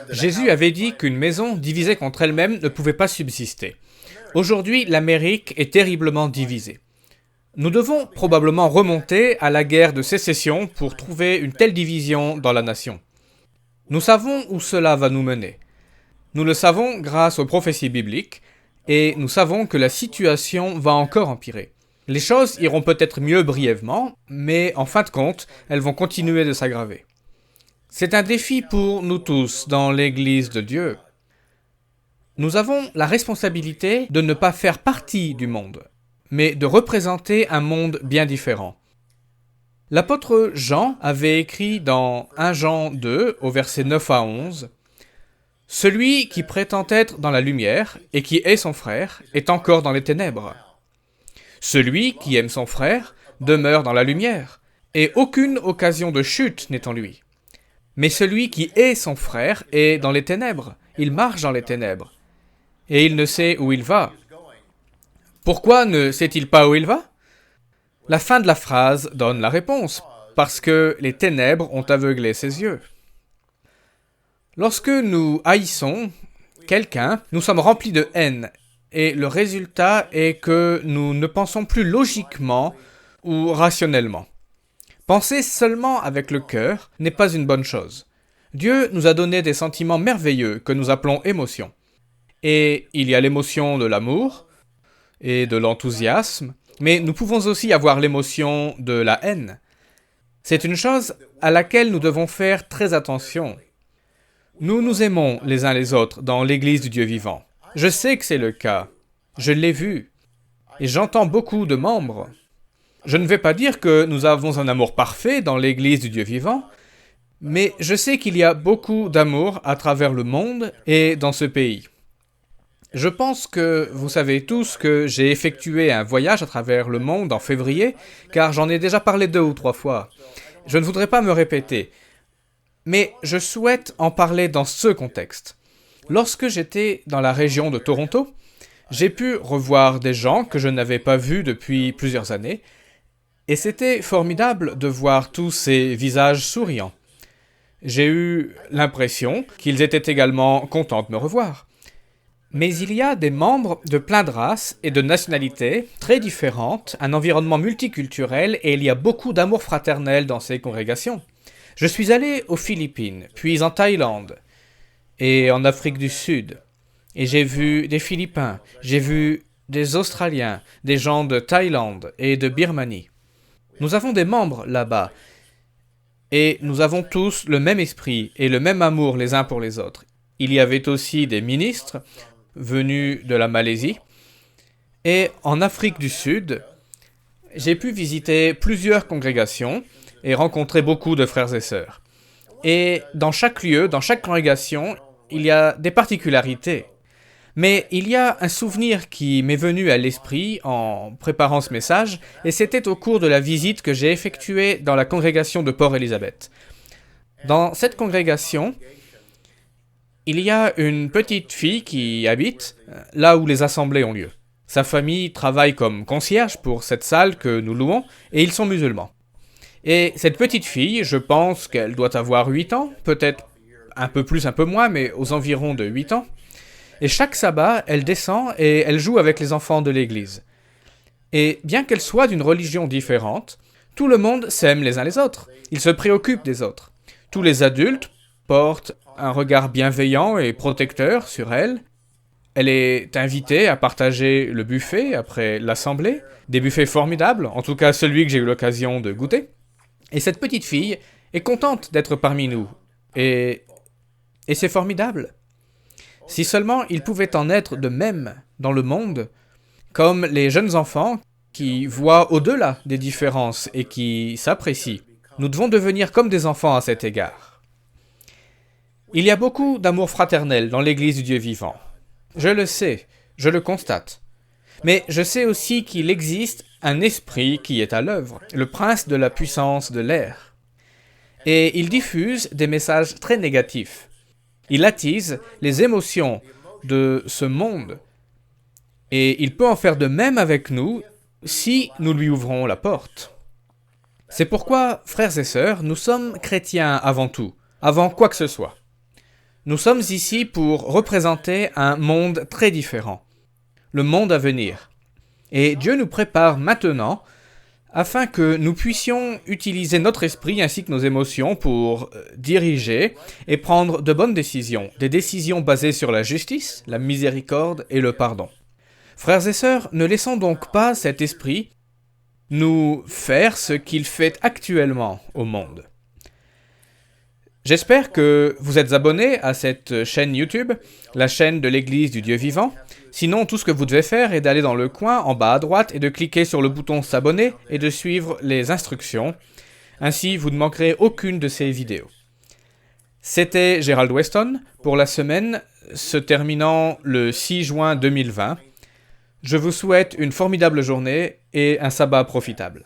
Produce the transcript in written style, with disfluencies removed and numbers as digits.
Jésus avait dit qu'une maison divisée contre elle-même ne pouvait pas subsister. Aujourd'hui, l'Amérique est terriblement divisée. Nous devons probablement remonter à la guerre de sécession pour trouver une telle division dans la nation. Nous savons où cela va nous mener. Nous le savons grâce aux prophéties bibliques, et nous savons que la situation va encore empirer. Les choses iront peut-être mieux brièvement, mais en fin de compte, elles vont continuer de s'aggraver. C'est un défi pour nous tous dans l'Église de Dieu. Nous avons la responsabilité de ne pas faire partie du monde, mais de représenter un monde bien différent. L'apôtre Jean avait écrit dans 1 Jean 2, au verset 9 à 11, « Celui qui prétend être dans la lumière et qui est son frère est encore dans les ténèbres. Celui qui aime son frère demeure dans la lumière, et aucune occasion de chute n'est en lui. Mais celui qui est son frère est dans les ténèbres, il marche dans les ténèbres, et il ne sait où il va. Pourquoi ne sait-il pas où il va ? La fin de la phrase donne la réponse, parce que les ténèbres ont aveuglé ses yeux. Lorsque nous haïssons quelqu'un, nous sommes remplis de haine, et le résultat est que nous ne pensons plus logiquement ou rationnellement. Penser seulement avec le cœur n'est pas une bonne chose. Dieu nous a donné des sentiments merveilleux que nous appelons émotions. Et il y a l'émotion de l'amour et de l'enthousiasme, mais nous pouvons aussi avoir l'émotion de la haine. C'est une chose à laquelle nous devons faire très attention. Nous nous aimons les uns les autres dans l'Église du Dieu vivant. Je sais que c'est le cas. Je l'ai vu. Et j'entends beaucoup de membres. Je ne vais pas dire que nous avons un amour parfait dans l'Église du Dieu vivant, mais je sais qu'il y a beaucoup d'amour à travers le monde et dans ce pays. Je pense que vous savez tous que j'ai effectué un voyage à travers le monde en février, car j'en ai déjà parlé 2 ou 3 fois. Je ne voudrais pas me répéter, mais je souhaite en parler dans ce contexte. Lorsque j'étais dans la région de Toronto, j'ai pu revoir des gens que je n'avais pas vus depuis plusieurs années, et c'était formidable de voir tous ces visages souriants. J'ai eu l'impression qu'ils étaient également contents de me revoir. Mais il y a des membres de plein de races et de nationalités très différentes, un environnement multiculturel, et il y a beaucoup d'amour fraternel dans ces congrégations. Je suis allé aux Philippines, puis en Thaïlande et en Afrique du Sud. Et j'ai vu des Philippins, j'ai vu des Australiens, des gens de Thaïlande et de Birmanie. Nous avons des membres là-bas, et nous avons tous le même esprit et le même amour les uns pour les autres. Il y avait aussi des ministres venus de la Malaisie, et en Afrique du Sud, j'ai pu visiter plusieurs congrégations et rencontrer beaucoup de frères et sœurs. Et dans chaque lieu, dans chaque congrégation, il y a des particularités. Mais il y a un souvenir qui m'est venu à l'esprit en préparant ce message, et c'était au cours de la visite que j'ai effectuée dans la congrégation de Port-Elizabeth. Dans cette congrégation, il y a une petite fille qui habite là où les assemblées ont lieu. Sa famille travaille comme concierge pour cette salle que nous louons, et ils sont musulmans. Et cette petite fille, je pense qu'elle doit avoir 8 ans, peut-être un peu plus, un peu moins, mais aux environs de 8 ans. Et chaque sabbat, elle descend et elle joue avec les enfants de l'église. Et bien qu'elle soit d'une religion différente, tout le monde s'aime les uns les autres. Ils se préoccupent des autres. Tous les adultes portent un regard bienveillant et protecteur sur elle. Elle est invitée à partager le buffet après l'assemblée, des buffets formidables, en tout cas celui que j'ai eu l'occasion de goûter. Et cette petite fille est contente d'être parmi nous. Et c'est formidable. Si seulement il pouvait en être de même dans le monde, comme les jeunes enfants qui voient au-delà des différences et qui s'apprécient. Nous devons devenir comme des enfants à cet égard. Il y a beaucoup d'amour fraternel dans l'Église du Dieu vivant. Je le sais, je le constate. Mais je sais aussi qu'il existe un esprit qui est à l'œuvre, le prince de la puissance de l'air. Et il diffuse des messages très négatifs. Il attise les émotions de ce monde. Et il peut en faire de même avec nous si nous lui ouvrons la porte. C'est pourquoi, frères et sœurs, nous sommes chrétiens avant tout, avant quoi que ce soit. Nous sommes ici pour représenter un monde très différent, le monde à venir. Et Dieu nous prépare maintenant afin que nous puissions utiliser notre esprit ainsi que nos émotions pour diriger et prendre de bonnes décisions, des décisions basées sur la justice, la miséricorde et le pardon. Frères et sœurs, ne laissons donc pas cet esprit nous faire ce qu'il fait actuellement au monde. J'espère que vous êtes abonnés à cette chaîne YouTube, la chaîne de l'Église du Dieu vivant. Sinon, tout ce que vous devez faire est d'aller dans le coin en bas à droite et de cliquer sur le bouton s'abonner et de suivre les instructions. Ainsi, vous ne manquerez aucune de ces vidéos. C'était Gerald Weston pour la semaine se terminant le 6 juin 2020. Je vous souhaite une formidable journée et un sabbat profitable.